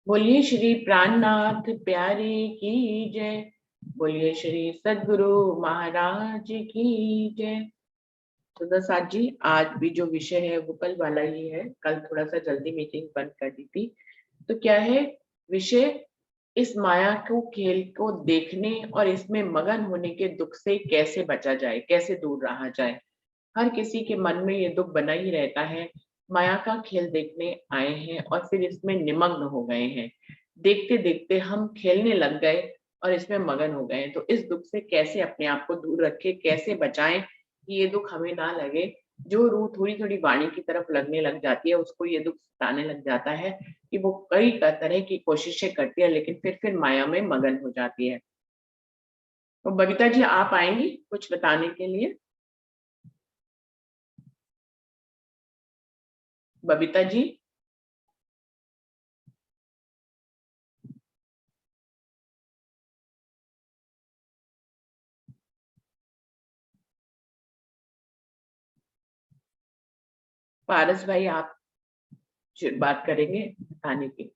बोलिए श्री प्राणनाथ प्यारे की जय। बोलिए श्री सद्गुरु महाराज की जय। सुंदर साथ जी, आज भी जो विषय है वो कल वाला ही है। कल थोड़ा सा जल्दी मीटिंग बंद कर दी थी। तो क्या है विषय? इस माया को, खेल को देखने और इसमें मगन होने के दुख से कैसे बचा जाए, कैसे दूर रहा जाए। हर किसी के मन में ये दुख बना ही रहता है। माया का खेल देखने आए हैं और फिर इसमें निमग्न हो गए हैं। देखते देखते हम खेलने लग गए और इसमें मगन हो गए। तो इस दुख से कैसे अपने आप को दूर रखें, कैसे बचाएं कि ये दुख हमें ना लगे। जो रूह थोड़ी थोड़ी वाणी की तरफ लगने लग जाती है, उसको ये दुख सताने लग जाता है कि वो कई तरह की कोशिशें करती है, लेकिन फिर माया में मगन हो जाती है। तो बबीता जी, आप आएंगी कुछ बताने के लिए? बबीता जी। पारस भाई, आप बात करेंगे बताने की?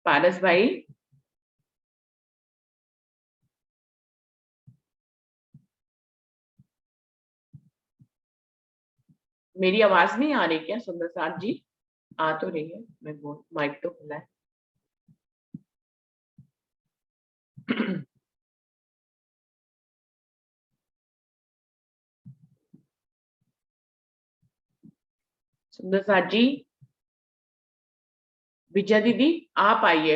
पारस भाई। मेरी आवाज नहीं आ रही क्या सुंदर साथ जी? आ तो रही है, मैं बोल, माइक तो खुला है। सुंदर साथ जी, विजय दीदी, आप आइए।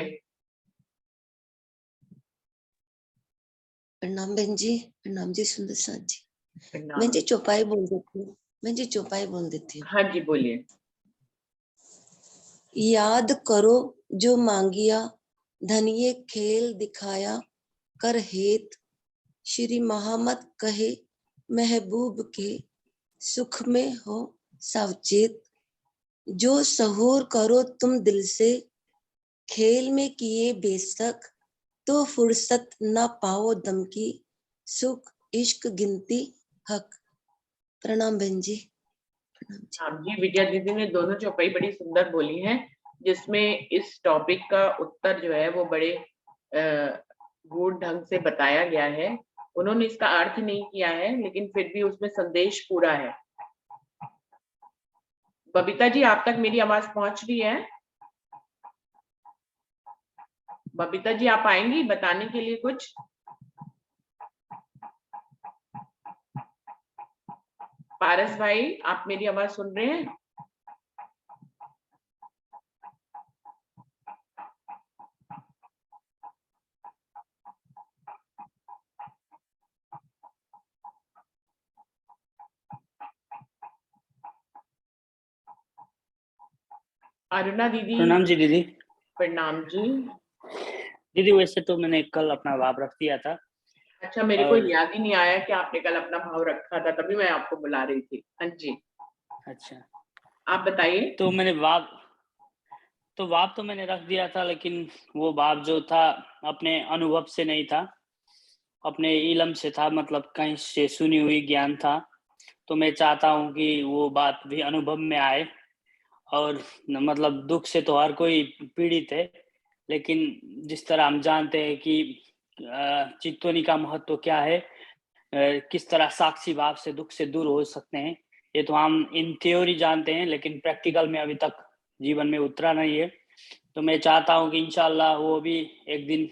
प्रणाम बहन जी। प्रणाम जी सुंदर साथ जी। प्रणाम। मैं जी चौपाई बोल देती हूँ। मैं जी चौपाई बोल देती हूँ। हाँ जी, बोलिए। याद करो जो मांगिया, धनिये खेल दिखाया कर हेत। श्री महामत कहे महबूब के, सुख में हो सावचेत। जो सहूर करो तुम दिल से, खेल में किए बेशक, तो फुर्सत न पाओ दम की, सुख इश्क गिनती हक। प्रणाम बहन जी। प्रणाम जी। हाँ जी, विजय दीदी ने दोनों चौपाई बड़ी सुंदर बोली है, जिसमें इस टॉपिक का उत्तर जो है वो बड़े गूढ़ ढंग से बताया गया है। उन्होंने इसका अर्थ नहीं किया है, लेकिन फिर भी उसमें संदेश पूरा है। बबीता जी, आप तक मेरी आवाज पहुंच रही है? बबीता जी, आप आएंगी बताने के लिए कुछ? पारस भाई, आप मेरी आवाज सुन रहे हैं? अरुणा दीदी। प्रणाम जी दीदी। प्रणाम जी। दीदी वैसे तो मैंने कल अपना भाव रख दिया था। अच्छा, मेरे को और याद ही नहीं आया कि आपने कल अपना भाव रखा था, तभी मैं आपको बुला रही थी। हाँ जी, अच्छा, आप बताइए। तो मैंने भाव तो मैंने रख दिया था, लेकिन वो भाव जो था अपने अनुभव से नहीं था, अपने इलम से था, मतलब कहीं से सुनी हुई ज्ञान था। तो मैं चाहता हूँ कि वो बात भी अनुभव में आए। और मतलब दुख से तो हर कोई पीड़ित है, लेकिन जिस तरह हम जानते हैं कि चित्तवनी का महत्व क्या है, किस तरह साक्षी भाव से दुख से दूर हो सकते हैं, ये तो हम इन थ्योरी जानते हैं, लेकिन प्रैक्टिकल में अभी तक जीवन में उतरा नहीं है। तो मैं चाहता हूँ कि इंशाल्लाह वो भी एक दिन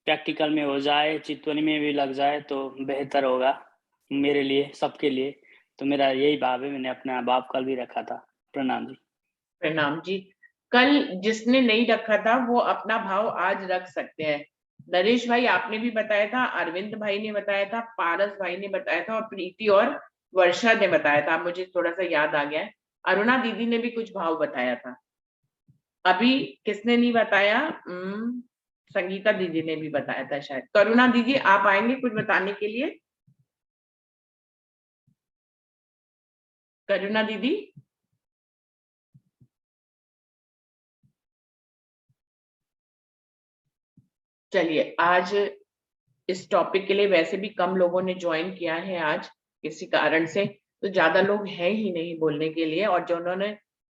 प्रैक्टिकल में हो जाए, चित्तवनी में भी लग जाए तो बेहतर होगा मेरे लिए, सबके लिए। तो मेरा यही भाव है, मैंने अपना भाव कल भी रखा था। प्रणाम जी। प्रणाम जी। कल जिसने नहीं रखा था वो अपना भाव आज रख सकते हैं। नरेश भाई, आपने भी बताया था, अरविंद भाई ने बताया था, पारस भाई ने बताया था, और प्रीति और वर्षा ने बताया था। मुझे थोड़ा सा याद आ गया है। अरुणा दीदी ने भी कुछ भाव बताया था। अभी किसने नहीं बताया? संगीता दीदी ने भी बताया था शायद। करुणा दीदी, आप आएंगे कुछ बताने के लिए? करुणा दीदी। चलिए, आज इस टॉपिक के लिए वैसे भी कम लोगों ने ज्वाइन किया है आज, किसी कारण से। तो ज्यादा लोग हैं ही नहीं बोलने के लिए, और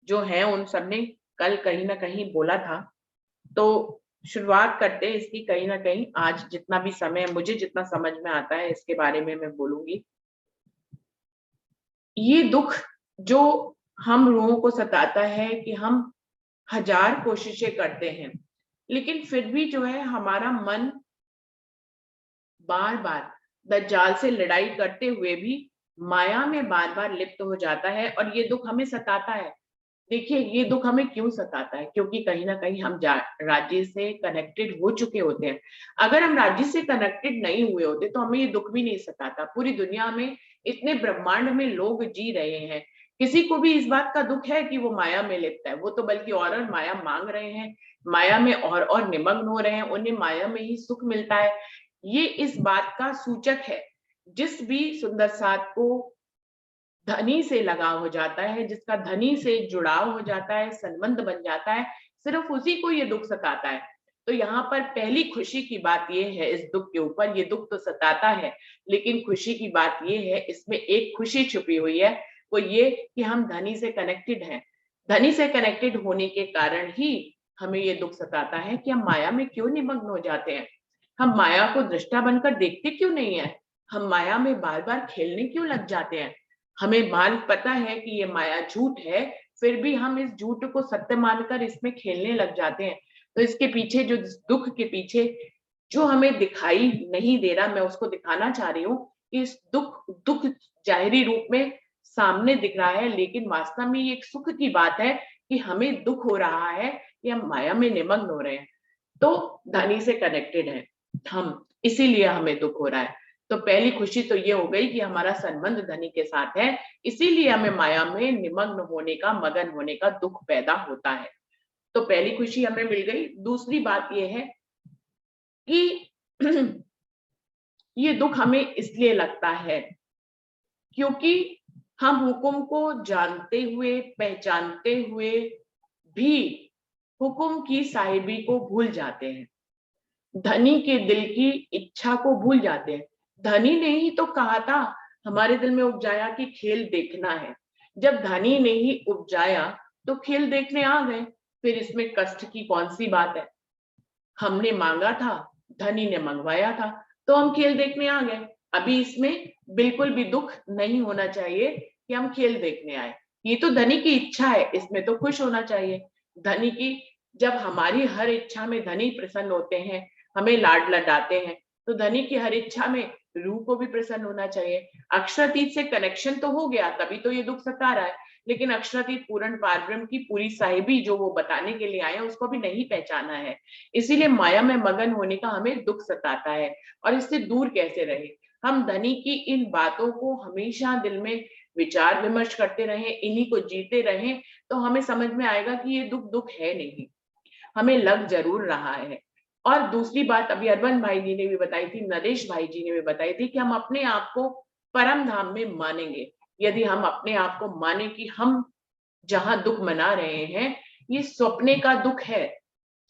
जो हैं उन सब ने कल कहीं ना कहीं बोला था। तो शुरुआत करते हैं इसकी, कहीं ना कहीं आज जितना भी समय मुझे जितना समझ में आता है इसके बारे में मैं बोलूंगी। ये दुख जो हम लोगों को सताता है कि हम हजार कोशिशें करते हैं, लेकिन फिर भी जो है हमारा मन बार बार दज्जाल से लड़ाई करते हुए भी माया में बार बार लिप्त हो जाता है, और ये दुख हमें सताता है। देखिए ये दुख हमें क्यों सताता है, क्योंकि कहीं ना कहीं हम राज्य से कनेक्टेड हो चुके होते हैं। अगर हम राज्य से कनेक्टेड नहीं हुए होते तो हमें ये दुख भी नहीं सताता। पूरी दुनिया में इतने ब्रह्मांड में लोग जी रहे हैं, किसी को भी इस बात का दुख है कि वो माया में लिप्त है? वो तो बल्कि और माया मांग रहे हैं, माया में और निमग्न हो रहे हैं, उन्हें माया में ही सुख मिलता है। ये इस बात का सूचक है। जिस भी सुंदर साथ को धनी से लगाव हो जाता है, जिसका धनी से जुड़ाव हो जाता है, संबंध बन जाता है, सिर्फ उसी को ये दुख सताता है। तो यहाँ पर पहली खुशी की बात ये है इस दुख के ऊपर, ये दुख तो सताता है लेकिन खुशी की बात ये है, इसमें एक खुशी छुपी हुई है, वो ये कि हम धनी से कनेक्टेड हैं। धनी से कनेक्टेड होने के कारण ही हमें ये दुख सताता है कि हम माया में क्यों निमग्न हो जाते हैं। हम माया को दृष्टा बनकर देखते क्यों नहीं है? हम माया में बार बार खेलने क्यों लग जाते हैं? हमें पता है कि ये माया झूठ है, फिर भी हम इस झूठ को सत्य मानकर इसमें खेलने लग जाते हैं। तो इसके पीछे जो दुख के पीछे जो हमें दिखाई नहीं दे रहा, मैं उसको दिखाना चाह रही हूँ। इस दुख जाहिरी रूप में सामने दिख रहा है, लेकिन वास्तव में ये एक सुख की बात है कि हमें दुख हो रहा है कि हम माया में निमग्न हो रहे हैं। तो धनी से कनेक्टेड है हम, इसीलिए हमें दुख हो रहा है। तो पहली खुशी तो ये हो गई कि हमारा संबंध धनी के साथ है, इसीलिए हमें माया में निमग्न होने का, मगन होने का दुख पैदा होता है। तो पहली खुशी हमें मिल गई। दूसरी बात ये है कि ये दुख हमें इसलिए लगता है क्योंकि हम हुक्म को जानते हुए, पहचानते हुए भी हुक्म की साहिबी को भूल जाते हैं, धनी के दिल की इच्छा को भूल जाते हैं। धनी ने ही तो कहा था, हमारे दिल में उपजाया कि खेल देखना है। जब धनी ने ही उपजाया तो खेल देखने आ गए, फिर इसमें कष्ट की कौन सी बात है? हमने मांगा था, धनी ने मंगवाया था, तो हम खेल देखने आ गए। अभी इसमें बिल्कुल भी दुख नहीं होना चाहिए कि हम खेल देखने आए। ये तो धनी की इच्छा है, इसमें तो खुश होना चाहिए। धनी की, जब हमारी हर इच्छा में धनी प्रसन्न होते हैं, हमें लाड लडाते हैं, तो धनी की हर इच्छा में रूह को भी प्रसन्न होना चाहिए। अक्षरातीत से कनेक्शन तो हो गया, तभी तो ये दुख सता रहा है। लेकिन अक्षरातीत पूर्ण पारब्रह्म की पूरी साहिबी जो वो बताने के लिए आए, उसको भी नहीं पहचाना है। इसीलिए माया में मगन होने का हमें दुख सताता है। और इससे दूर कैसे रहे? हम धनी की इन बातों को हमेशा दिल में विचार विमर्श करते रहें, इन्हीं को जीते रहें, तो हमें समझ में आएगा कि ये दुख है नहीं, हमें लग जरूर रहा है। और दूसरी बात अभी अरविंद भाई जी ने भी बताई थी, नरेश भाई जी ने भी बताई थी कि हम अपने आप को परम धाम में मानेंगे। यदि हम अपने आप को माने कि हम जहां दुख मना रहे हैं ये सपने का दुख है,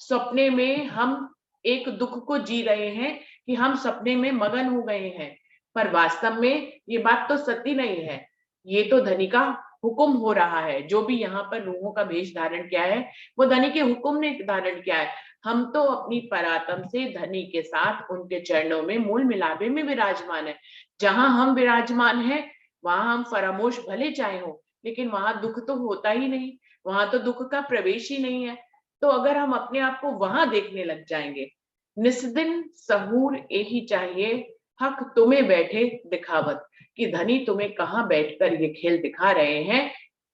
सपने में हम एक दुख को जी रहे हैं कि हम सपने में मगन हो गए हैं, पर वास्तव में ये बात तो सत्य नहीं है। ये तो धनी का हुक्म हो रहा है। जो भी यहाँ पर रूहों का भेष धारण किया है वो धनी के हुक्म ने धारण किया है। हम तो अपनी परात्म से धनी के साथ उनके चरणों में मूल मिलावे में विराजमान है। जहां हम विराजमान हैं वहां हम फरामोश भले चाहे हो, लेकिन वहां दुख तो होता ही नहीं, वहां तो दुख का प्रवेश ही नहीं है। तो अगर हम अपने आप को वहां देखने लग जाएंगे, निस्दिन सहूर यही चाहिए, हक तुम्हें बैठे दिखावत, कि धनी तुम्हें कहाँ बैठकर ये खेल दिखा रहे हैं,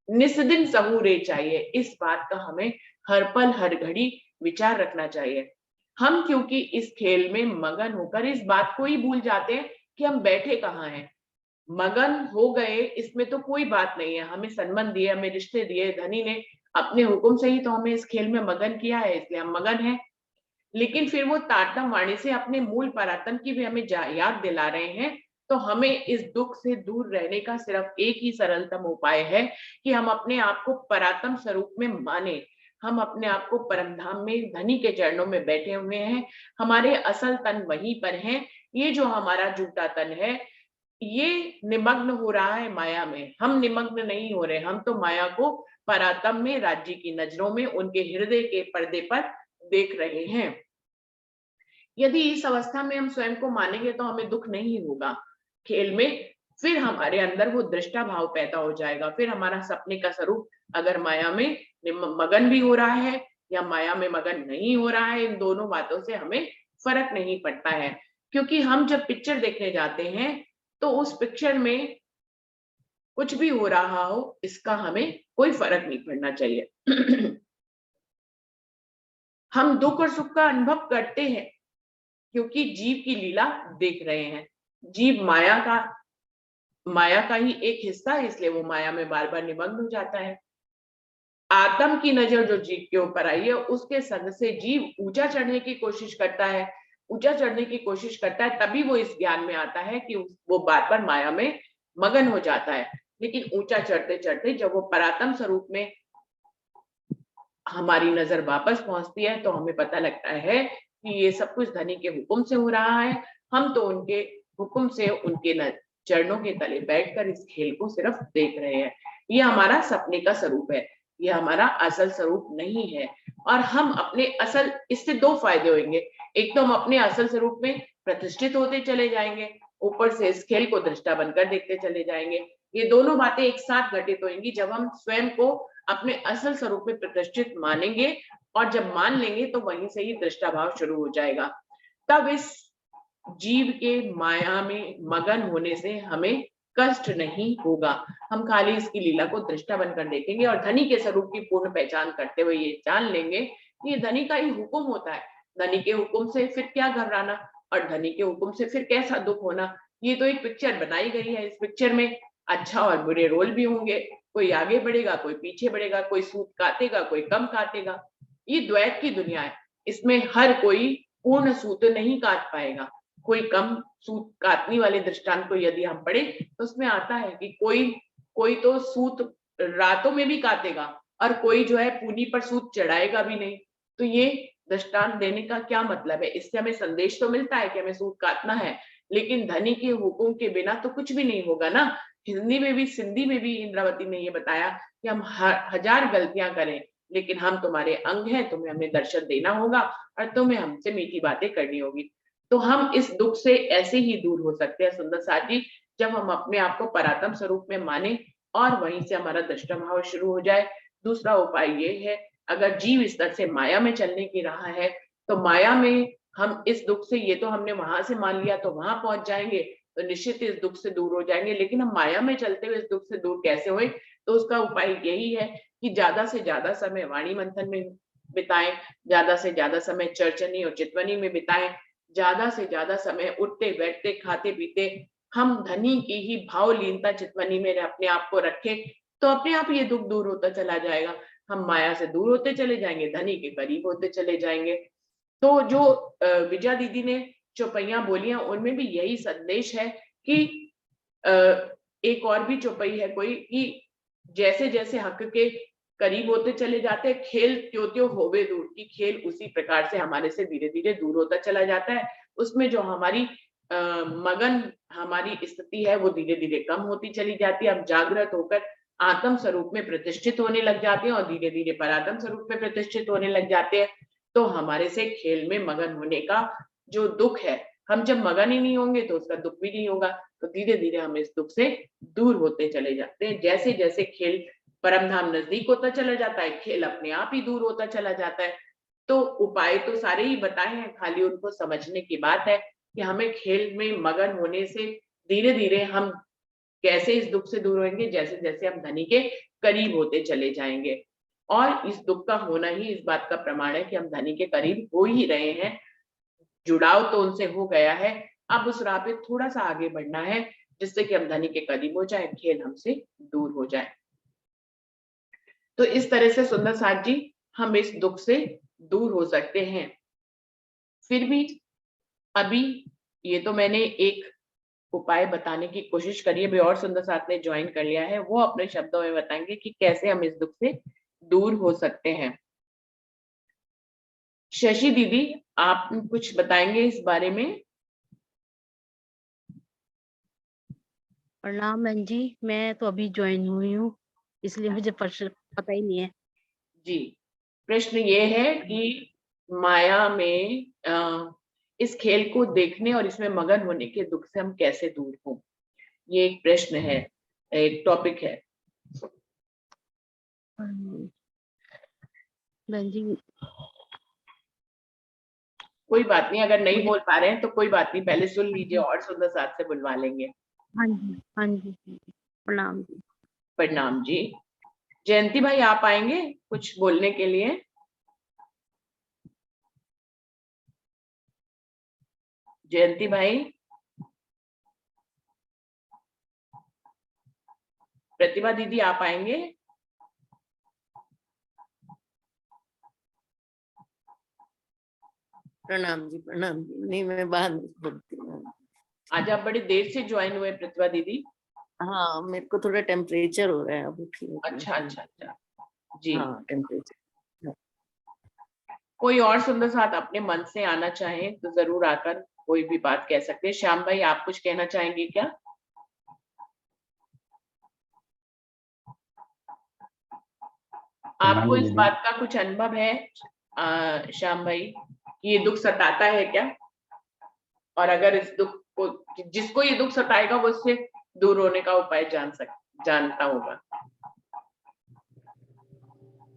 निस्दिन सहूर चाहिए। इस बात का हमें हर पल हर घड़ी विचार रखना चाहिए। हम क्योंकि इस खेल में मगन होकर इस बात को ही भूल जाते हैं कि हम बैठे कहाँ हैं। मगन हो गए इसमें तो कोई बात नहीं है, हमें संबंध दिए, हमें रिश्ते दिए, धनी ने अपने हुक्म से ही तो हमें इस खेल में मगन किया है, इसलिए हम मगन हैं। लेकिन फिर वो तारतम वाणी से अपने मूल परातन की भी हमें याद दिला रहे हैं। तो हमें इस दुख से दूर रहने का सिर्फ एक ही सरलतम उपाय है कि हम अपने आप को परातम स्वरूप में माने। हम अपने आप को परमधाम में धनी के चरणों में बैठे हुए हैं, हमारे असल तन वहीं पर हैं। ये जो हमारा झूठा तन है, ये निमग्न हो रहा है माया में, हम निमग्न नहीं हो रहे, हम तो माया को परातम में राज्य की नजरों में उनके हृदय के पर्दे पर देख रहे हैं। यदि इस अवस्था में हम स्वयं को मानेंगे तो हमें दुख नहीं होगा खेल में, फिर हमारे अंदर वो दृष्टा भाव पैदा हो जाएगा। फिर हमारा सपने का स्वरूप अगर माया में मगन भी हो रहा है या माया में मगन नहीं हो रहा है, इन दोनों बातों से हमें फर्क नहीं पड़ता है। क्योंकि हम जब पिक्चर देखने जाते हैं तो उस पिक्चर में कुछ भी हो रहा हो इसका हमें कोई फर्क नहीं पड़ना चाहिए। हम दुख और सुख का अनुभव करते हैं क्योंकि जीव की लीला देख रहे हैं। जीव माया का ही एक हिस्सा है, इसलिए वो माया में बार बार निमग्न हो जाता है। आत्म की नजर जो जीव के ऊपर आई है उसके संग से जीव ऊंचा चढ़ने की कोशिश करता है, ऊंचा चढ़ने की कोशिश करता है, तभी वो इस ज्ञान में आता है कि वो बार बार माया में मगन हो जाता है। लेकिन ऊंचा चढ़ते चढ़ते जब वो परात्म स्वरूप में हमारी नजर वापस पहुंचती है तो हमें पता लगता है कि ये सब कुछ धनी के हुक्म से हो रहा है। हम तो उनके हुक्म से उनके चरणों के तले बैठकर इस खेल को सिर्फ देख रहे हैं। ये हमारा सपने का स्वरूप है, ये हमारा असल स्वरूप नहीं है। और हम अपने असल, इससे दो फायदे होंगे। एक तो हम अपने असल स्वरूप में प्रतिष्ठित होते चले जाएंगे, ऊपर से इस खेल को दृष्टा बनकर देखते चले जाएंगे। ये दोनों बातें एक साथ घटित होंगी जब हम स्वयं को अपने असल स्वरूप में प्रतिष्ठित मानेंगे, और जब मान लेंगे तो वहीं से ही दृष्टा भाव शुरू हो जाएगा। तब इस जीव के माया में मगन होने से हमें कष्ट नहीं होगा। हम खाली इसकी लीला को दृष्टा बनकर देखेंगे और धनी के स्वरूप की पूर्ण पहचान करते हुए ये जान लेंगे कि ये धनी का ही हुक्म होता है। धनी के हुक्म से फिर क्या घबराना, और धनी के हुक्म से फिर कैसा दुख होना। ये तो एक पिक्चर बनाई गई है, इस पिक्चर में अच्छा और बुरे रोल भी होंगे, कोई आगे बढ़ेगा कोई पीछे बढ़ेगा, कोई सूत काटेगा कोई कम काटेगा। ये द्वैत की दुनिया है, इसमें हर कोई पूर्ण सूत नहीं काट पाएगा। कोई कम सूत काटने वाले दृष्टांत को यदि हम पढ़े तो उसमें आता है कि कोई तो सूत रातों में भी काटेगा और कोई जो है पूनी पर सूत चढ़ाएगा भी नहीं। तो ये दृष्टांत देने का क्या मतलब है? इससे हमें संदेश तो मिलता है कि हमें सूत काटना है, लेकिन धनी के हुक्म के बिना तो कुछ भी नहीं होगा ना। हिंदी में भी सिंधी में भी इंद्रावती ने ये बताया कि हम हजार गलतियां करें लेकिन हम तुम्हारे अंग हैं, तुम्हें हमें दर्शन देना होगा और तुम्हें हमसे मीठी बातें करनी होगी। तो हम इस दुख से ऐसे ही दूर हो सकते हैं सुंदर साथ जी, जब हम अपने आप को परात्म स्वरूप में माने और वहीं से हमारा दृष्टा भाव शुरू हो जाए। दूसरा उपाय ये है, अगर जीव इस तरह से माया में चलने की राह है तो माया में हम इस दुख से, ये तो हमने वहां से मान लिया तो वहां पहुंच जाएंगे तो निश्चित इस दुख से दूर हो जाएंगे, लेकिन हम माया में चलते हुए इस दुख से दूर कैसे हुए? तो उसका उपाय यही है कि ज्यादा से ज्यादा समय वाणी मंथन में बिताएं, ज्यादा से ज्यादा समय चर्चनी और चितवनी में बिताएं, ज्यादा से ज्यादा समय उठते बैठते खाते पीते हम धनी की ही भावलीनता चितवनी में अपने आप को रखें, तो अपने आप ये दुख दूर होता चला जाएगा। हम माया से दूर होते चले जाएंगे, धनी के करीब होते चले जाएंगे। तो जो विजया दीदी ने चौपाइयां बोली हैं उनमें भी यही संदेश है कि एक और भी चौपाई है कोई कि जैसे जैसे हक के करीब होते चले जाते हैं, खेल त्यों त्यों होवे दूर, की खेल उसी प्रकार से हमारे से धीरे धीरे दूर होता चला जाता है। उसमें जो हमारी मगन हमारी स्थिति है वो धीरे धीरे कम होती चली जाती है। हम जागृत होकर आत्म स्वरूप में प्रतिष्ठित होने लग जाते हैं और धीरे धीरे परात्म स्वरूप में प्रतिष्ठित होने लग जाते हैं। तो हमारे से खेल में मगन होने का जो दुख है, हम जब मगन ही नहीं होंगे तो उसका दुख भी नहीं होगा। तो धीरे धीरे हम इस दुख से दूर होते चले जाते हैं। जैसे जैसे खेल परम धाम नजदीक होता चला जाता है, खेल अपने आप ही दूर होता चला जाता है। तो उपाय तो सारे ही बताए हैं, खाली उनको समझने की बात है कि हमें खेल में मगन होने से धीरे धीरे हम कैसे इस दुख से दूर होंगे, जैसे जैसे हम धनी के करीब होते चले जाएंगे। और इस दुख का होना ही इस बात का प्रमाण है कि हम धनी के करीब हो ही रहे हैं, जुड़ाव तो उनसे हो गया है। अब उस राह पे थोड़ा सा आगे बढ़ना है जिससे कि हम धनी के करीब हो जाए, खेल हमसे दूर हो जाए। तो इस तरह से सुंदर साथ जी हम इस दुख से दूर हो सकते हैं। फिर भी अभी ये तो मैंने एक उपाय बताने की कोशिश करी है, अभी और सुंदर साथ ने ज्वाइन कर लिया है, वो अपने शब्दों में बताएंगे कि कैसे हम इस दुख से दूर हो सकते हैं। शशि दीदी आप कुछ बताएंगे इस बारे में? प्रणाम बहन जी, मैं तो अभी ज्वाइन हुई हूँ, इसलिए मुझे प्रश्न पता ही नहीं है। जी, प्रश्न ये है कि माया में इस खेल को देखने और इसमें मगन होने के दुख से हम कैसे दूर हों? ये एक प्रश्न है, एक टॉपिक है। बहन जी, कोई बात नहीं, अगर नहीं मुझे बोल पा रहे हैं तो कोई बात नहीं, पहले सुन लीजिए और सुंदर साथ से बुलवा लेंगे। हाँ जी, हाँ जी, प्रणाम जी। प्रणाम जी। जयंती भाई आप आएंगे कुछ बोलने के लिए? जयंती भाई, प्रतिभा दीदी आप आएंगे? प्रणाम जी, प्रणाम जी। नहीं, मैं बाद में बोलती हूँ। आज आप बड़ी देर से ज्वाइन हुए प्रतिभा दीदी। हाँ, मेरे को थोड़ा टेम्परेचर हो रहा है अब उठी हूँ। अच्छा अच्छा अच्छा जी। हाँ, टेम्परेचर। कोई और सुंदर साथ अपने मन से आना चाहे तो जरूर आकर कोई भी बात कह सकते हैं। श्याम भाई आप कुछ कहना चाहेंगे क्या? आपको इस बात का कुछ अनुभव है श्याम भाई कि ये दुख सताता है क्या? और अगर इस दुख को, जिसको ये दुख सताएगा वो इससे दूर होने का उपाय जानता होगा।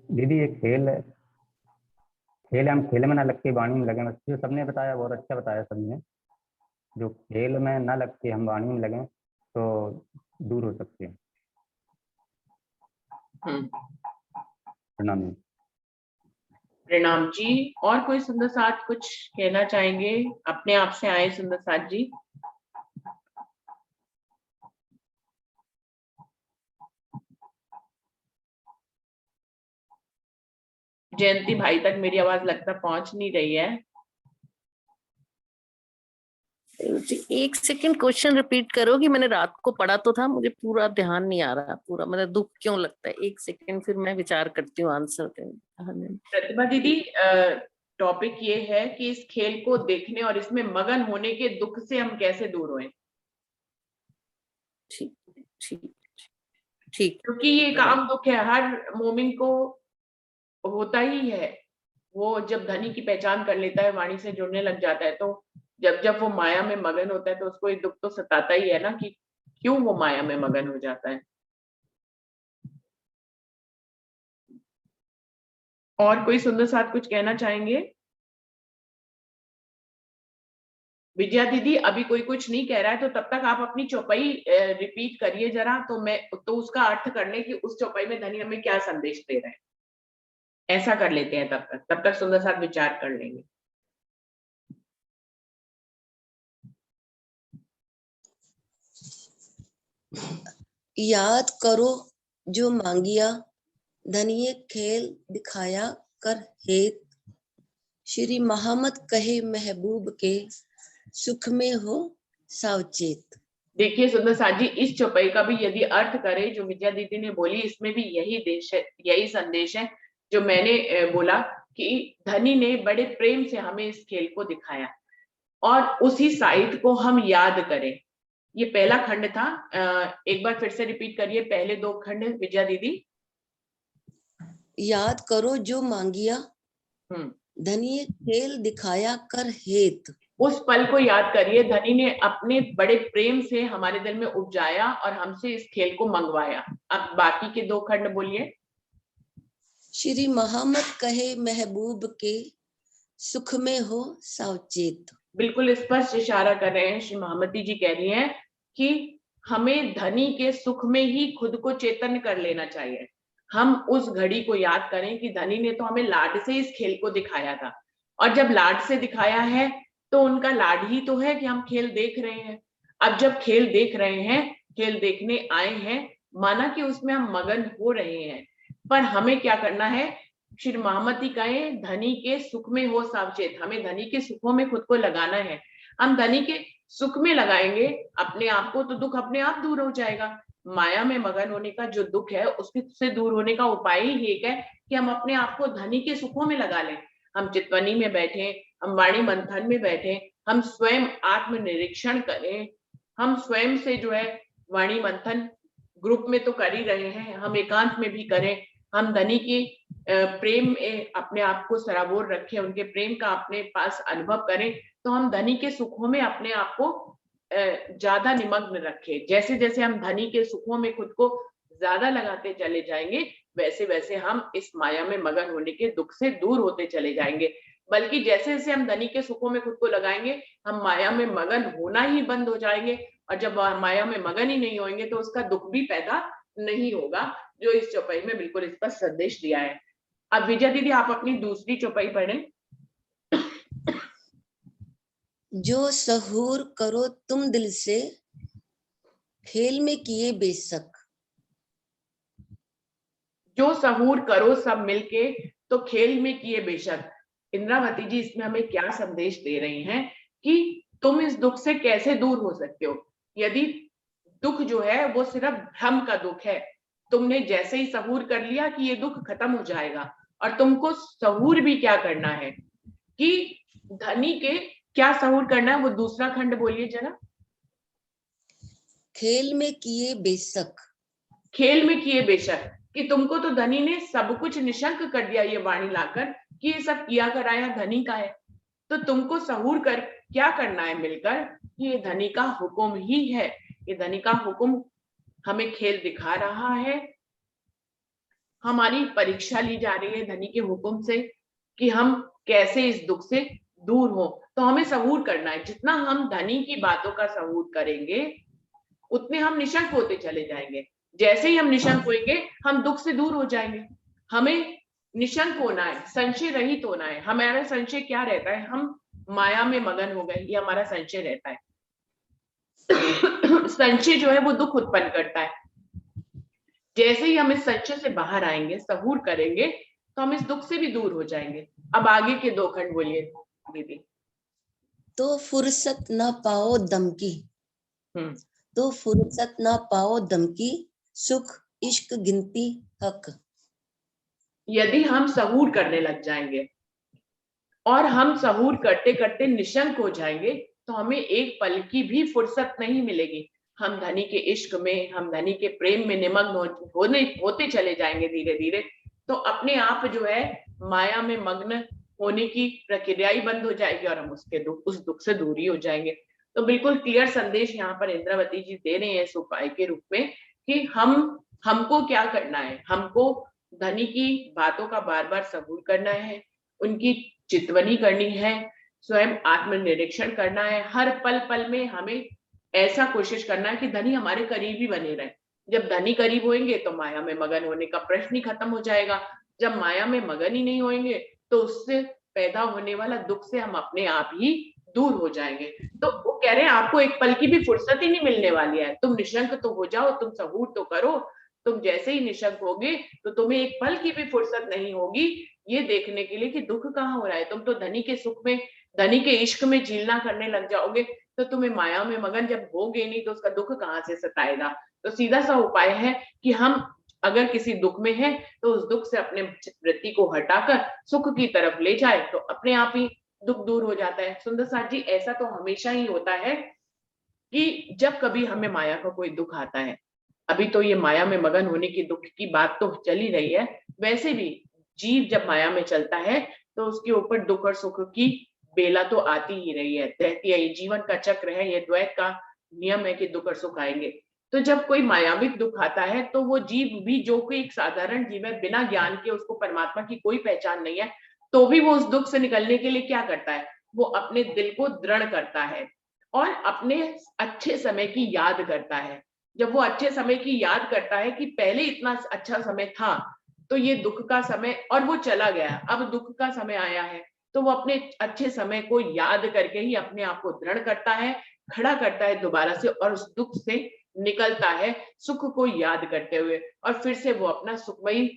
दीदी ये खेल है, खेल हम खेल में ना लग के वाणी में लगे, बस जो सबने बताया बहुत अच्छा बताया सबने। जो खेल में ना लग के हम वाणी में लगे तो दूर हो सकते हैं। प्रणाम जी। प्रणाम जी। और कोई सुंदर साथ कुछ कहना चाहेंगे? अपने आप से आए सुंदर साथ जी। जयंती भाई तक मेरी आवाज लगता पहुंच नहीं रही है। एक सेकंड क्वेश्चन रिपीट करोगी? मैंने रात को पढ़ा तो था, मुझे पूरा ध्यान नहीं आ रहा पूरा, मतलब दुख क्यों लगता है। एक सेकंड, फिर मैं विचार करती हूँ आंसर देने। प्रतिभा दीदी, टॉपिक ये है कि इस खेल को देखने और इसमें मगन होने के दुख से हम कैसे दूर होएं। ठीक ठीक ठीक। क्योंकि ये एक आम दुख है, हर मोमिन को होता ही है। वो जब धनी की पहचान कर लेता है, वाणी से जुड़ने लग जाता है, तो जब जब वो माया में मगन होता है तो उसको ये दुख तो सताता ही है ना कि क्यों वो माया में मगन हो जाता है। और कोई सुंदर साथ कुछ कहना चाहेंगे? विजया दीदी अभी कोई कुछ नहीं कह रहा है तो तब तक आप अपनी चौपाई रिपीट करिए जरा, तो मैं तो उसका अर्थ कर ले कि उस चौपाई में धनी हमें क्या संदेश दे रहे हैं। ऐसा कर लेते हैं, तब तक सुंदर साथ विचार कर लेंगे। याद करो जो मांगिया, धनिये खेल दिखाया कर हेत। श्री महामत कहे महबूब के, सुख में हो सावचेत। देखिए सुंदर साथ जी, इस चौपाई का भी यदि अर्थ करें जो विजया दीदी ने बोली, इसमें भी यही देश है, यही संदेश है जो मैंने बोला कि धनी ने बड़े प्रेम से हमें इस खेल को दिखाया और उसी साइट को हम याद करें। ये पहला खंड था। एक बार फिर से रिपीट करिए पहले दो खंड विजया दीदी। याद करो जो मांगिया, धनिये खेल दिखाया कर हेत। उस पल को याद करिए, धनी ने अपने बड़े प्रेम से हमारे दिल में उपजाया और हमसे इस खेल को मंगवाया। अब बाकी के दो खंड बोलिए। श्री महामत कहे महबूब के, सुख में हो सावचेत। बिल्कुल स्पष्ट इशारा कर रहे हैं, श्री महामती जी कह रही हैं कि हमें धनी के सुख में ही खुद को चेतन कर लेना चाहिए। हम उस घड़ी को याद करें कि धनी ने तो हमें लाड से इस खेल को दिखाया था, और जब लाड से दिखाया है तो उनका लाड ही तो है कि हम खेल देख रहे हैं। अब जब खेल देख रहे हैं, खेल देखने आए हैं, माना कि उसमें हम मगन हो रहे हैं, पर हमें क्या करना है? श्री महामती कहे धनी के सुख में हो सावचेत। हमें धनी के सुखों में खुद को लगाना है। हम धनी के सुख में लगाएंगे अपने आप को तो दुख अपने आप दूर हो जाएगा। माया में मगन होने का जो दुख है उससे दूर होने का उपाय ही एक है कि हम अपने आप को धनी के सुखों में लगा लें। हम चितवनी में बैठे, हम वाणी मंथन में बैठे, हम स्वयं आत्मनिरीक्षण करें, हम स्वयं से जो है वाणी मंथन ग्रुप में तो कर ही रहे हैं, हम एकांत में भी करें, हम धनी की प्रेम में अपने आप को सराबोर रखें, उनके प्रेम का अपने पास अनुभव करें, तो हम धनी के सुखों में अपने आप को ज्यादा निमग्न रखें। जैसे जैसे हम धनी के सुखों में खुद को ज्यादा लगाते चले जाएंगे, वैसे वैसे हम इस माया में मगन होने के दुख से दूर होते चले जाएंगे। बल्कि जैसे जैसे हम धनी के सुखों में खुद को लगाएंगे, हम माया में मगन होना ही बंद हो जाएंगे, और जब माया में मगन ही नहीं होंगे तो उसका दुख भी पैदा नहीं होगा, जो इस चौपाई में बिल्कुल इस पर संदेश दिया है। अब विजय दीदी आप अपनी दूसरी चौपाई पढ़ें। जो सहूर करो तुम दिल से, खेल में किए बेशक। जो सहूर करो सब मिलके, तो खेल में किए बेशक। इंद्रावती जी इसमें हमें क्या संदेश दे रही हैं कि तुम इस दुख से कैसे दूर हो सकते हो। यदि दुख जो है वो सिर्फ भ्रम का दुख है, तुमने जैसे ही सहूर कर लिया कि ये दुख खत्म हो जाएगा, और तुमको सहूर भी क्या करना है कि धनी के क्या सहूर करना है, वो दूसरा खंड बोलिए जरा। खेल में किए बेशक। खेल में किए बेशक, कि तुमको तो धनी ने सब कुछ निशंक कर दिया ये वाणी लाकर कि ये सब किया कराया धनी का है, तो तुमको सहूर कर क्या करना है मिलकर कि ये धनी का हुक्म ही है, ये धनी का हुक्म हमें खेल दिखा रहा है, हमारी परीक्षा ली जा रही है धनी के हुक्म से कि हम कैसे इस दुख से दूर हो। तो हमें सहूर करना है, जितना हम धनी की बातों का सहूर करेंगे उतने हम निशंक होते चले जाएंगे। जैसे ही हम निशंक होंगे हम दुख से दूर हो जाएंगे। हमें निशंक होना है, संशय रहित होना है। हमारा संशय क्या रहता है, हम माया में मगन हो गए, ये हमारा संशय रहता है। संशय जो है वो दुख उत्पन्न करता है। जैसे ही हम इस संशय से बाहर आएंगे, सहूर करेंगे, तो हम इस दुख से भी दूर हो जाएंगे। अब आगे के दो खंड बोलिए दीदी। तो फुर्सत ना पाओ दम की, तो फुर्सत ना पाओ दम की, सुख इश्क गिनती हक। यदि हम सहूर करने लग जाएंगे और हम सहूर करते करते निशंक हो जाएंगे, तो हमें एक पल की भी फुर्सत नहीं मिलेगी। हम धनी के इश्क में, हम धनी के प्रेम में निमग्न होते चले जाएंगे धीरे धीरे, तो अपने आप जो है माया में मग्न होने की प्रक्रिया ही बंद हो जाएगी और हम उस दुख से दूरी हो जाएंगे। तो बिल्कुल क्लियर संदेश यहाँ पर इंद्रावती जी दे रहे हैं इस उपाय के रूप में कि हमको क्या करना है। हमको धनी की बातों का बार बार सहूर करना है, उनकी चितवनी करनी है, स्वयं आत्मनिरीक्षण करना है। हर पल पल में हमें ऐसा कोशिश करना है कि धनी हमारे करीब ही बने रहे। जब धनी करीब होंगे तो माया में मगन होने का प्रश्न ही खत्म हो जाएगा। जब माया में मगन ही नहीं होंगे तो उससे पैदा होने वाला दुख से हम अपने आप ही दूर हो जाएंगे। तो वो कह रहे हैं आपको एक पल की भी फुर्सत ही नहीं मिलने वाली है। तुम निशंक तो हो जाओ, तुम सहूर तो करो। तुम जैसे ही निशंक होगे तो तुम्हें एक पल की भी फुर्सत नहीं होगी ये देखने के लिए कि दुख कहाँ हो रहा है। तुम तो धनी के सुख में, धनी के इश्क में झीलना करने लग जाओगे, तो तुम्हें माया में मगन जब होगे नहीं तो उसका दुख कहाँ से सताएगा। तो सीधा सा उपाय है कि हम अगर किसी दुख में है तो उस दुख से अपने वृत्ति को हटाकर सुख की तरफ ले जाए तो अपने आप ही दुख दूर हो जाता है। सुंदर साथ जी, ऐसा तो हमेशा ही होता है कि जब कभी हमें माया का कोई दुख आता है, अभी तो ये माया में मगन होने की दुख की बात तो चल ही रही है, वैसे भी जीव जब माया में चलता है तो उसके ऊपर दुख और सुख की बेला तो आती ही रही है, रहती है। ये जीवन का चक्र है, ये द्वैत का नियम है कि दुख और सुख आएंगे। तो जब कोई मायाविक दुख आता है तो वो जीव भी, जो कोई एक साधारण जीव है, बिना ज्ञान के, उसको परमात्मा की कोई पहचान नहीं है, तो भी वो उस दुख से निकलने के लिए क्या करता है, वो अपने दिल को दृढ़ करता है और अपने अच्छे समय की याद करता है। जब वो अच्छे समय की याद करता है कि पहले इतना अच्छा समय था तो ये दुख का समय और वो चला गया, अब दुख का समय आया है, तो वो अपने अच्छे समय को याद करके ही अपने आप को दृढ़ करता है, खड़ा करता है दोबारा से और उस दुख से निकलता है सुख को याद करते हुए, और फिर से वो अपना सुखमयी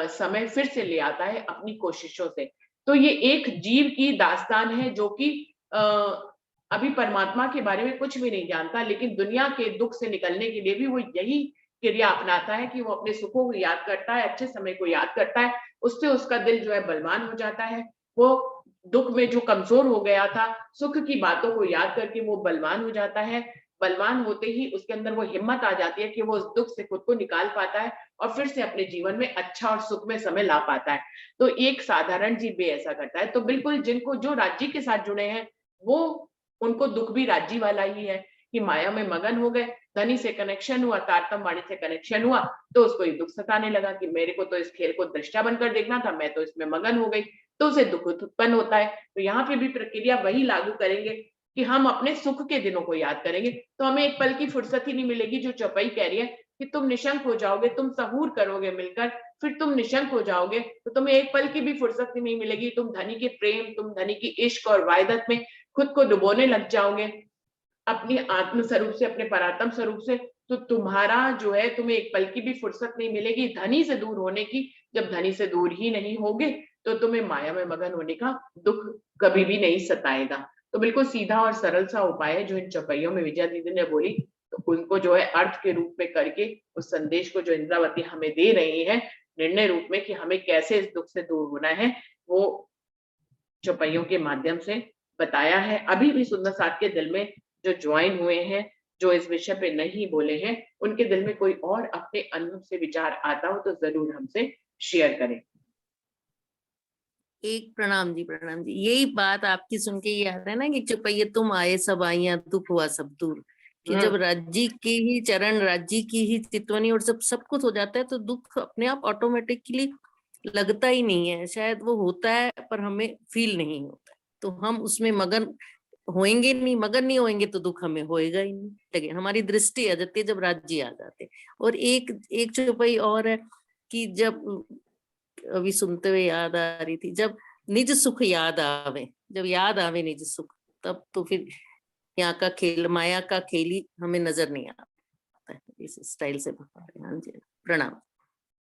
समय फिर से ले आता है अपनी कोशिशों से। तो ये एक जीव की दास्तान है जो कि अभी परमात्मा के बारे में कुछ भी नहीं जानता, लेकिन दुनिया के दुख से निकलने के लिए भी वो यही क्रिया अपनाता है कि वो अपने सुखों को याद करता है, अच्छे समय को याद करता है, उससे उसका दिल जो है बलवान हो जाता है। वो दुख में जो कमजोर हो गया था, सुख की बातों को याद करके वो बलवान हो जाता है। बलवान होते ही उसके अंदर वो हिम्मत आ जाती है कि वो उस दुख से खुद को निकाल पाता है और फिर से अपने जीवन में अच्छा और सुखमय समय ला पाता है। तो एक साधारण जीव भी ऐसा करता है। तो बिल्कुल जिनको जो राज्य के साथ जुड़े हैं वो उनको दुख भी राज्य वाला ही है कि माया में मगन हो गए, धनी से कनेक्शन हुआ, तारतम वाणी से कनेक्शन हुआ, तो उसको ये दुख सताने लगा कि मेरे को तो इस खेल को दृष्टा बनकर देखना था, मैं तो इसमें मगन हो गई, तो उसे दुख उत्पन्न होता है। तो यहाँ पे भी प्रक्रिया वही लागू करेंगे कि हम अपने सुख के दिनों को याद करेंगे, तो हमें एक पल की फुर्सत ही नहीं मिलेगी। जो चौपाई कह रही है कि तुम निशंक हो जाओगे, तुम सहूर करोगे मिलकर, फिर तुम निशंक हो जाओगे, तो तुम्हें एक पल की भी फुर्सत ही नहीं मिलेगी। तुम धनी के प्रेम, तुम धनी की इश्क और वायदत में खुद को डुबोने लग जाओगे अपनी आत्म स्वरूप से, अपने परात्म स्वरूप से। तो तुम्हारा जो है, तुम्हें एक पल की भी फुर्सत नहीं मिलेगी धनी से दूर होने की। जब धनी से दूर ही नहीं होगे तो तुम्हें माया में मगन होने का दुख कभी भी नहीं सताएगा। तो बिल्कुल सीधा और सरल सा उपाय है जो इन चौपाइयों में विजया दीदी ने बोली, तो उनको जो है अर्थ के रूप में करके उस संदेश को जो इंद्रावती हमें दे रही है निर्णय रूप में कि हमें कैसे इस दुख से दूर होना है, वो चौपाइयों के माध्यम से बताया है। अभी भी सुंदर साथ के दिल में जो ज्वाइन हुए हैं, जो इस विषय पे नहीं बोले हैं, उनके दिल में कोई और अपने अनुभव से विचार आता हो तो जरूर हमसे शेयर करें। एक प्रणाम जी, प्रणाम जी। यही बात आपकी सुन के याद है ना कि चुपैया तुम आए सब आइया, दुख हुआ सब दूर, कि जब राज्य के ही चरण, राज्य की ही चितवनी और सब कुछ हो जाता है तो दुख अपने आप ऑटोमेटिकली लगता ही नहीं है। शायद वो होता है पर हमें फील नहीं होता। तो हम उसमें मगन होएंगे नहीं, मगन नहीं होएंगे तो दुख हमें होएगा ही नहीं। लेकिन हमारी दृष्टि आ जाती है जब राज्य आ जाते। और एक चौपाई और है कि जब अभी सुनते हुए याद आ रही थी, जब निज सुख याद आवे, जब याद आवे निज सुख, तब तो फिर यहाँ का खेल, माया का खेल ही हमें नजर नहीं आता है। इस स्टाइल से बता रहे हैं जी। प्रणाम।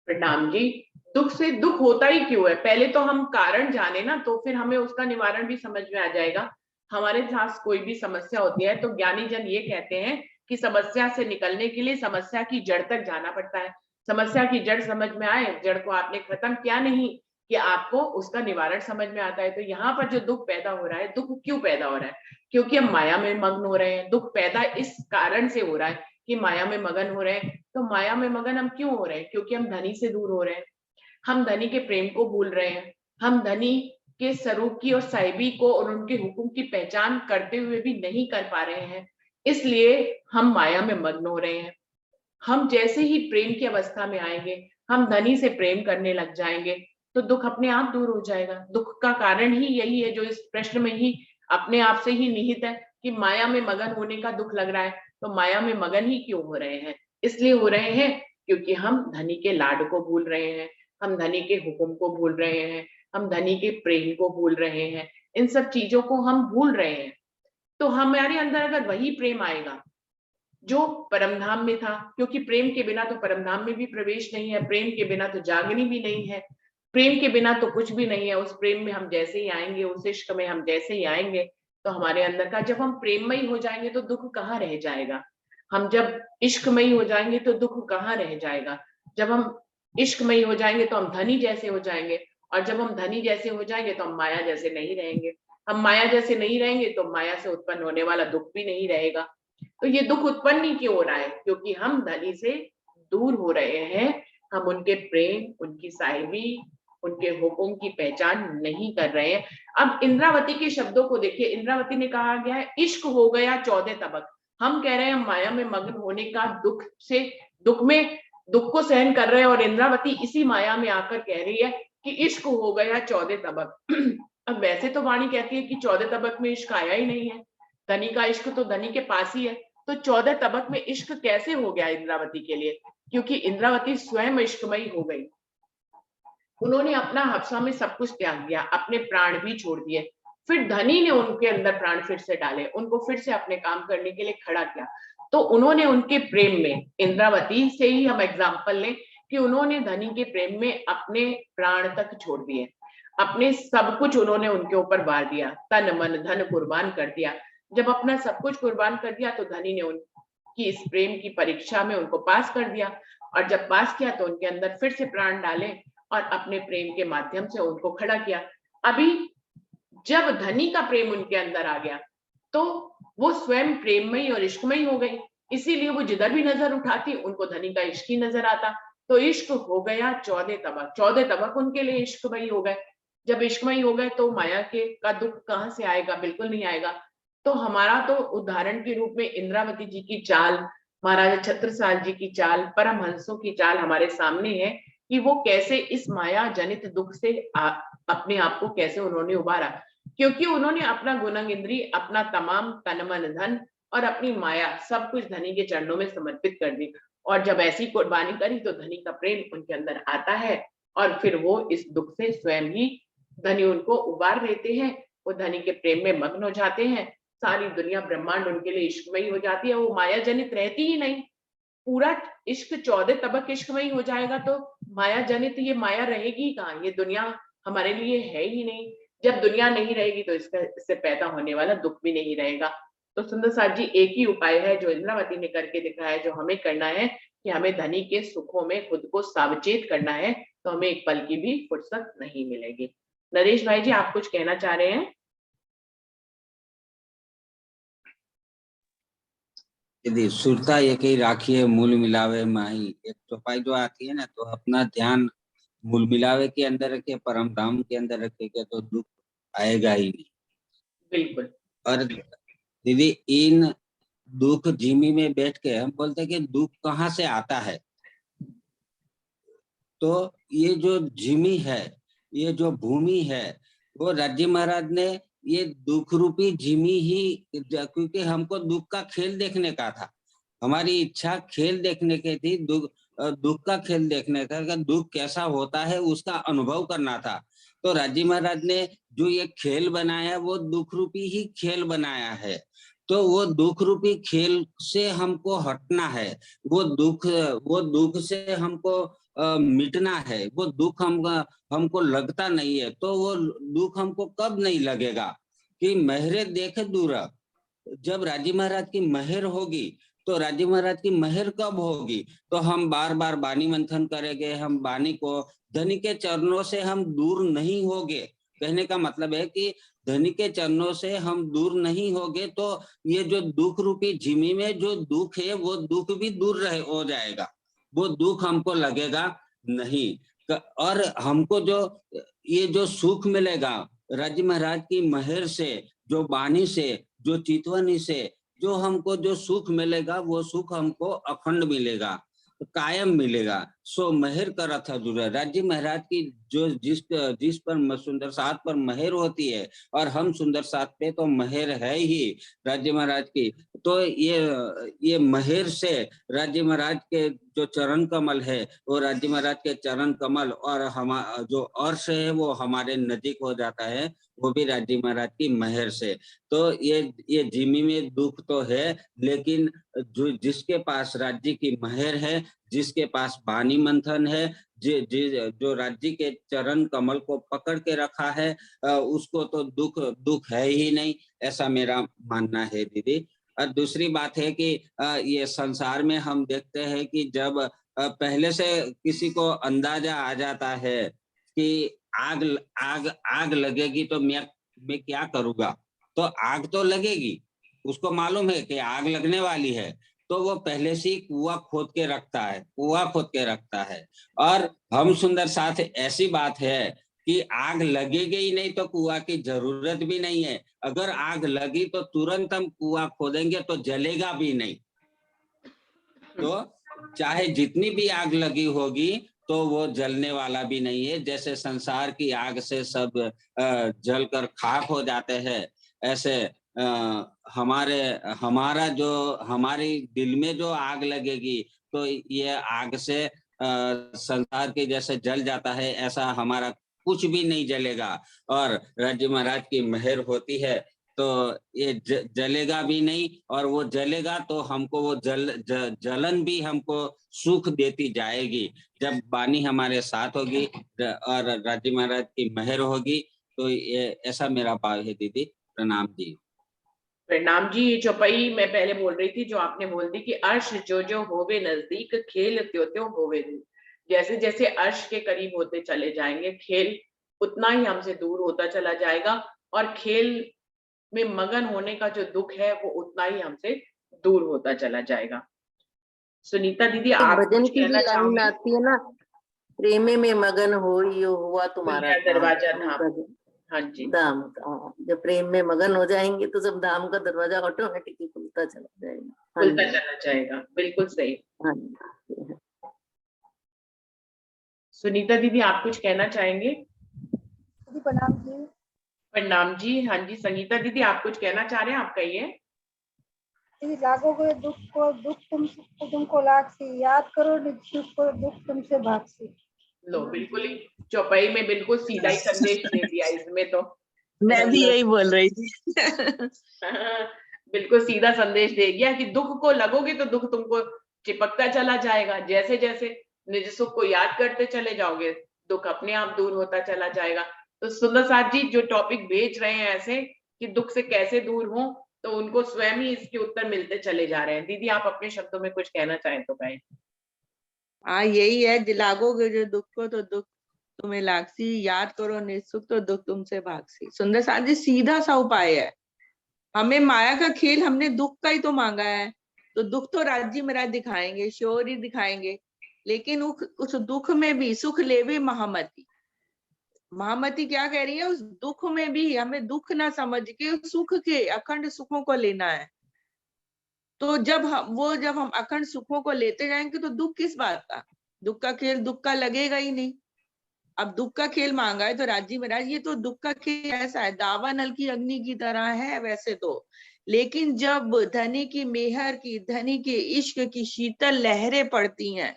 प्रणाम जी। दुख से दुख होता ही क्यों है, पहले तो हम कारण जाने ना, तो फिर हमें उसका निवारण भी समझ में आ जाएगा। हमारे साथ कोई भी समस्या होती है तो ज्ञानी जन ये कहते हैं कि समस्या से निकलने के लिए समस्या की जड़ तक जाना पड़ता है। समस्या की जड़ समझ में आए, जड़ को आपने खत्म किया नहीं कि आपको उसका निवारण समझ में आता है। तो यहाँ पर जो दुख पैदा हो रहा है, दुख क्यों पैदा हो रहा है? क्योंकि हम माया में मग्न हो रहे हैं। दुख पैदा इस कारण से हो रहा है कि माया में मगन हो रहे हैं। तो माया में मगन हम क्यों हो रहे हैं? क्योंकि हम धनी से दूर हो रहे हैं, हम धनी के प्रेम को भूल रहे हैं, हम धनी के स्वरूप की और साहिबी को और उनके हुक्म की पहचान करते हुए भी नहीं कर पा रहे हैं, इसलिए हम माया में मग्न हो रहे हैं। हम जैसे ही प्रेम की अवस्था में आएंगे, हम धनी से प्रेम करने लग जाएंगे, तो दुख अपने आप दूर हो जाएगा। दुख का कारण ही यही है जो इस प्रश्न में ही अपने आप से ही निहित है कि माया में मगन होने का दुख लग रहा है। तो माया में मगन ही क्यों हो रहे हैं? इसलिए हो रहे हैं क्योंकि हम धनी के लाड को भूल रहे हैं, हम धनी के हुक्म को भूल रहे हैं, हम धनी के प्रेम को भूल रहे हैं, इन सब चीजों को हम भूल रहे हैं। तो हमारे अंदर अगर वही प्रेम आएगा जो परमधाम में था, क्योंकि प्रेम के बिना तो परमधाम में भी प्रवेश नहीं है, प्रेम के बिना तो जागनी भी नहीं है, प्रेम के बिना तो कुछ भी नहीं है। उस प्रेम में हम जैसे ही आएंगे, उस इश्क में हम जैसे ही आएंगे, तो हमारे अंदर का, जब हम प्रेममयी हो जाएंगे तो दुख कहाँ रह जाएगा? हम जब इश्कमयी हो जाएंगे तो दुख कहाँ रह जाएगा? जब हम इश्कमयी हो जाएंगे तो हम धनी जैसे हो जाएंगे, और जब हम धनी जैसे हो जाएंगे तो हम माया जैसे नहीं रहेंगे। हम माया जैसे नहीं रहेंगे तो माया से उत्पन्न होने वाला दुख भी नहीं रहेगा। तो ये दुख उत्पन्न ही क्यों हो रहा है? क्योंकि हम धनी से दूर हो रहे हैं, हम उनके प्रेम, उनकी साहिबी, उनके हुक्म की पहचान नहीं कर रहे हैं। अब इंद्रावती के शब्दों को देखिए, इंद्रावती ने कहा गया है इश्क हो गया 14 तबक। हम कह रहे हैं माया में मग्न होने का दुख से, दुख को सहन कर रहे हैं, और इंद्रावती इसी माया में आकर कह रही है कि इश्क हो गया 14 तबक। अब वैसे तो वाणी कहती है कि 14 तबक में इश्क आया ही नहीं है, धनी का इश्क तो धनी के पास ही है, तो 14 तबक में इश्क कैसे हो गया इंद्रावती के लिए? क्योंकि इंद्रावती स्वयं इश्कमयी हो गई। उन्होंने अपना हफ्सा में सब कुछ त्याग दिया, अपने प्राण भी छोड़ दिए। फिर धनी ने उनके अंदर प्राण फिर से डाले, उनको फिर से अपने काम करने के लिए खड़ा किया। तो उन्होंने उनके प्रेम में, इंद्रावती से ही हम एग्जाम्पल लें कि उन्होंने धनी के प्रेम में अपने प्राण तक छोड़ दिए, अपने सब कुछ उन्होंने उनके ऊपर बार दिया, तन मन धन कुर्बान कर दिया। जब अपना सब कुछ कुर्बान कर दिया तो धनी ने उनकी इस प्रेम की परीक्षा में उनको पास कर दिया, और जब पास किया तो उनके अंदर फिर से प्राण डाले और अपने प्रेम के माध्यम से उनको खड़ा किया। अभी जब धनी का प्रेम उनके अंदर आ गया तो वो स्वयं प्रेममयी और इश्कमयी हो गई, इसीलिए वो जिधर भी नजर उठाती उनको धनी का इश्क ही नजर आता। तो इश्क हो गया 14 तबक, 14 तबक उनके लिए इश्कमयी हो गए। जब इश्कमयी हो गए तो माया के का दुख कहाँ से आएगा, बिल्कुल नहीं आएगा। तो हमारा तो उदाहरण के रूप में इंद्रावती जी की चाल, महाराजा छत्रसाल जी की चाल, परमहंसों की चाल हमारे सामने है कि वो कैसे इस माया जनित दुख से अपने आप को कैसे उन्होंने उबारा, क्योंकि उन्होंने अपना गुणंग इंद्री, अपना तमाम तन मन धन और अपनी माया सब कुछ धनी के चरणों में समर्पित कर दी। और जब ऐसी कुर्बानी करी तो धनी का प्रेम उनके अंदर आता है और फिर वो इस दुख से स्वयं ही धनी उनको उबार देते हैं। वो धनी के प्रेम में मग्न हो जाते हैं, सारी दुनिया ब्रह्मांड उनके लिए इश्कमयी हो जाती है, वो माया जनित रहती ही नहीं। पूरा इश्क 14 तबक इश्कमयी हो जाएगा तो माया जनित ये माया रहेगी कहाँ, ये दुनिया हमारे लिए है ही नहीं। जब दुनिया नहीं रहेगी तो इससे पैदा होने वाला दुख भी नहीं रहेगा। तो सुंदर साथ जी एक ही उपाय है जो इंद्रावती ने करके दिखाया है, जो हमें करना है कि हमें धनी के सुखों में खुद को सावचेत करना है, तो हमें एक पल की भी फुर्सत नहीं मिलेगी। नरेश भाई जी, आप कुछ कहना चाह रहे हैं? यदि सुरता एक ही राखिए मूल मिलावे माही, एक चौपाई जो आती है ना, तो अपना ध्यान मूल मिलावे के अंदर रखे, परम धाम के अंदर रखेगा तो दुख आएगा ही नहीं। बिल्कुल। और दीदी इन दुख जिमी में बैठ के हम बोलते हैं कि दुख कहाँ से आता है, तो ये जो जिमी है, ये जो भूमि है, वो राज्य महाराज ने ये दुख रूपी जिमी ही, क्योंकि हमको दुख का खेल देखने का था, हमारी इच्छा खेल देखने की थी, दुख का खेल देखने का, दुख कैसा होता है उसका अनुभव करना था। तो राज्य महाराज ने जो ये खेल बनाया वो दुख रूपी ही खेल बनाया है। तो वो दुख रूपी खेल से हमको हटना है, वो दुख से हमको मिटना है। वो दुख हमको लगता नहीं है, तो वो दुख हमको कब नहीं लगेगा कि मेहरे देखे दूर। जब राज्य महाराज की मेहर होगी, तो राज्य महाराज की मेहर कब होगी, तो हम बार बार वाणी मंथन करेंगे, हम वाणी को धनी के चरणों से हम दूर नहीं होंगे। कहने का मतलब है कि धनी के चरणों से हम दूर नहीं होंगे, तो ये जो दुख रूपी जिमी में जो दुख है वो दुख भी दूर हो जाएगा, वो दुख हमको लगेगा नहीं। और हमको जो ये जो सुख मिलेगा राज्य महाराज की मेहर से, जो वाणी से, जो चितवनी से जो हमको जो सुख मिलेगा, वो सुख हमको अखंड मिलेगा, कायम मिलेगा। सो मेहर का रथ दूर। राज्य महाराज की जो जिस पर सुंदर साथ पर मेहर होती है, और हम सुंदर साथ पे तो मेहर है ही राज्य महाराज की। तो ये मेहर से राज्य महाराज के जो चरण कमल है, वो राज्य महाराज के चरण कमल और हम जो अर्श है वो हमारे नजीक हो जाता है, वो भी राज्य महाराज की मेहर से। तो ये जिमी में दुख तो है, लेकिन जिसके पास राज्य की मेहर है, जिसके पास वाणी मंथन है, जो राज्य के चरण कमल को पकड़ के रखा है, उसको तो दुख है ही नहीं, ऐसा मेरा मानना है दीदी। और दूसरी बात है कि ये संसार में हम देखते हैं कि जब पहले से किसी को अंदाजा आ जाता है कि आग लगेगी तो मैं क्या करूंगा, तो आग तो लगेगी, उसको मालूम है कि आग लगने वाली है, तो वो पहले से ही कुआं खोद के रखता है। और हम सुंदर साथ ऐसी बात है कि आग लगेगी ही नहीं तो कुआं की जरूरत भी नहीं है। अगर आग लगी तो तुरंत हम कुआं खोदेंगे तो जलेगा भी नहीं। तो चाहे जितनी भी आग लगी होगी तो वो जलने वाला भी नहीं है। जैसे संसार की आग से सब जलकर खाक हो जाते हैं, ऐसे हमारी दिल में जो आग लगेगी तो ये आग से संसार के जैसे जल जाता है, ऐसा हमारा कुछ भी नहीं जलेगा। और राज्य महाराज की मेहर होती है तो ये जलेगा भी नहीं, और वो जलेगा तो हमको वो जलन भी हमको सुख देती जाएगी। जब वाणी हमारे साथ होगी और राज्य महाराज की मेहर होगी, तो ये ऐसा मेरा भाव है दीदी। प्रणाम जी। प्रणाम जी। ये चौपाई मैं पहले बोल रही थी जो आपने बोल दी कि अर्श जो होवे नजदीक, खेल त्यों त्यों होवे दूर। जैसे जैसे अर्श के करीब होते चले जाएंगे, खेल उतना ही हमसे दूर होता चला जाएगा। और खेल में मगन होने का जो दुख है वो उतना ही हमसे दूर होता चला जाएगा। सुनीता दीदी, एक आप भजन कुछ की भी कहना लाइन चाहोगे? आती है ना, प्रेमे में मगन होइयो हुआ तुम्हारा खुल गया धाम। दरवाजा धाम। भजन हाँ जी, धाम का, हाँ, जब प्रेम में मगन हो जाएंगे तो सब धाम का दरवाजा ऑटोमेटिकली खुलता चला जाएगा। हाँ खुलता जी, चला जाएगा, बिल्कुल सही। हाँ जी। सुनीता दीदी, आप कुछ कहना चाहेंगे? जी प्रणाम जी। प्रणाम जी। हाँ जी, संगीता दीदी, आप कुछ कहना चाह रहे हैं? आप कहिए। जी, लागोगे दुख को दुख तुमको लाग याद करो निज सुख को दुख तुमसे भाग लो, बिल्कुल ही चौपाई में बिल्कुल सीधा ही संदेश दे दिया इसमें तो। मैं भी यही बोल रही थी। बिल्कुल सीधा संदेश दे गया कि दुख को लगोगे तो दुख तुमको चिपकता चला जाएगा। जैसे जैसे निज सुख को याद करते चले जाओगे, दुख अपने आप दूर होता चला जाएगा। तो सुंदर साथ जी जो टॉपिक भेज रहे हैं ऐसे कि दुख से कैसे दूर हो, तो उनको स्वयं ही इसके उत्तर मिलते चले जा रहे हैं। दीदी, आप अपने शब्दों में कुछ कहना चाहें तो कहें। हाँ, यही है, लागोगे जो दुख को तो दुख तुम्हें लागसी, याद करो निःसुख तो दुख तुमसे भागसी। सुंदर साथ जी सीधा सा उपाय है। हमें माया का खेल, हमने दुख का ही तो मांगा है, तो दुख तो राज्य महाराज दिखाएंगे, श्योर ही दिखाएंगे। लेकिन उस दुख में भी सुख लेवे महामती। महामती क्या कह रही है, उस दुख में भी हमें दुख ना समझ के सुख के अखंड सुखों को लेना है। तो जब हम अखंड सुखों को लेते जाएंगे तो दुख किस बात का? दुख का खेल दुख का लगेगा ही नहीं। अब दुख का खेल मांगा है तो राजी महाराज, ये तो दुख का खेल ऐसा है, दावा नल की अग्नि की तरह है वैसे तो। लेकिन जब धनी की मेहर की, धनी के इश्क की शीतल लहरें पड़ती हैं,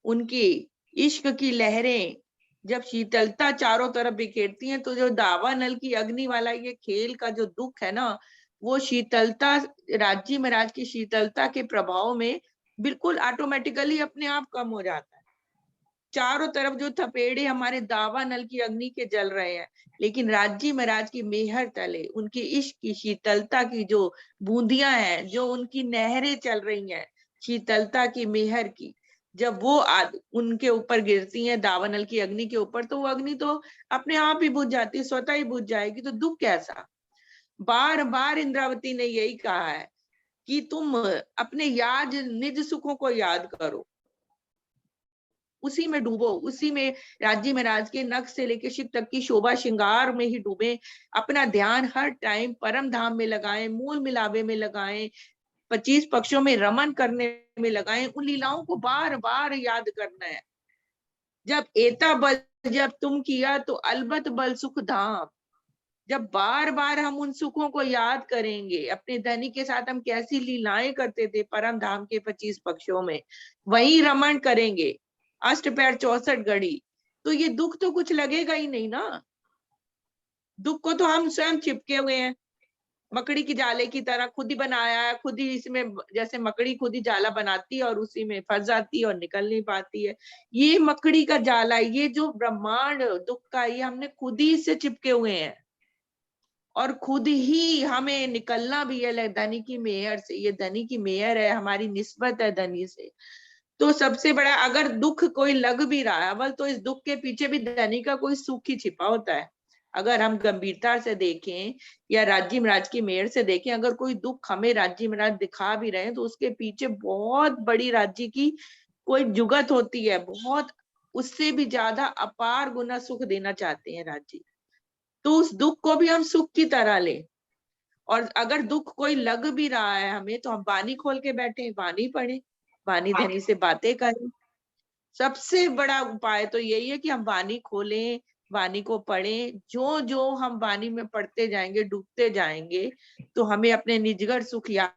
उनकी इश्क की लहरें जब शीतलता चारों तरफ बिखेरती हैं, तो जो दावा नल की अग्नि वाला ये खेल का जो दुख है ना, वो शीतलता, राजी महाराज की शीतलता के प्रभाव में बिल्कुल ऑटोमेटिकली अपने आप कम हो जाता है। चारों तरफ जो थपेड़े हमारे दावा नल की अग्नि के जल रहे हैं, लेकिन राजी महाराज की मेहर तले उनकी इश्क की शीतलता की जो बूंदियां हैं, जो उनकी नहरें चल रही हैं शीतलता की मेहर की, जब वो उनके ऊपर गिरती हैं दावानल की अग्नि के ऊपर, तो वो अग्नि तो अपने आप ही बुझ जाती है, स्वतः ही बुझ जाएगी। तो दुख कैसा? बार बार इंद्रावती ने यही कहा है कि तुम अपने याद निज सुखों को याद करो, उसी में डूबो, उसी में राजी महाराज के नख से लेकर शिव तक की शोभा श्रृंगार में ही डूबे। अपना ध्यान हर टाइम परम धाम में लगाएं, मूल मिलावे में लगाएं, 25 पक्षों में रमन करने में लगाएं, उन लीलाओं को बार बार याद करना है। जब एता बल जब तुम किया तो अलबत बल सुख धाम। जब बार बार हम उन सुखों को याद करेंगे, अपने धनी के साथ हम कैसी लीलाएं करते थे परम धाम के 25 पक्षों में, वही रमन करेंगे अष्ट पैर 64 घड़ी, तो ये दुख तो कुछ लगेगा ही नहीं ना। दुख को तो हम स्वयं चिपके हुए हैं, मकड़ी की जाले की तरह खुद ही बनाया है, खुद ही इसमें, जैसे मकड़ी खुद ही जाला बनाती है और उसी में फंस जाती है और निकल नहीं पाती है। ये मकड़ी का जाला, ये जो ब्रह्मांड दुख का, ये हमने खुद ही इससे चिपके हुए हैं और खुद ही हमें निकलना भी है धनी की मेहर से। ये धनी की मेहर है, हमारी निस्बत है धनी से। तो सबसे बड़ा, अगर दुख कोई लग भी रहा है अवल, तो इस दुख के पीछे भी धनी का कोई सुख ही छिपा होता है। अगर हम गंभीरता से देखें या राज्य महाराज की मेहर से देखें, अगर कोई दुख हमें राज्य महाराज दिखा भी रहे हैं, तो उसके पीछे बहुत बड़ी राज्य की कोई जुगत होती है, बहुत उससे भी ज्यादा अपार गुना सुख देना चाहते हैं राज्य। तो उस दुख को भी हम सुख की तरह लें। और अगर दुख कोई लग भी रहा है हमें, तो हम वाणी खोल के बैठे, वाणी पढ़े, वाणी धनी से बातें करें। सबसे बड़ा उपाय तो यही है कि हम वाणी खोलें, वाणी को पढ़ें। जो जो हम वाणी में पढ़ते जाएंगे, डूबते जाएंगे, तो हमें अपने निजगढ़ सुख याद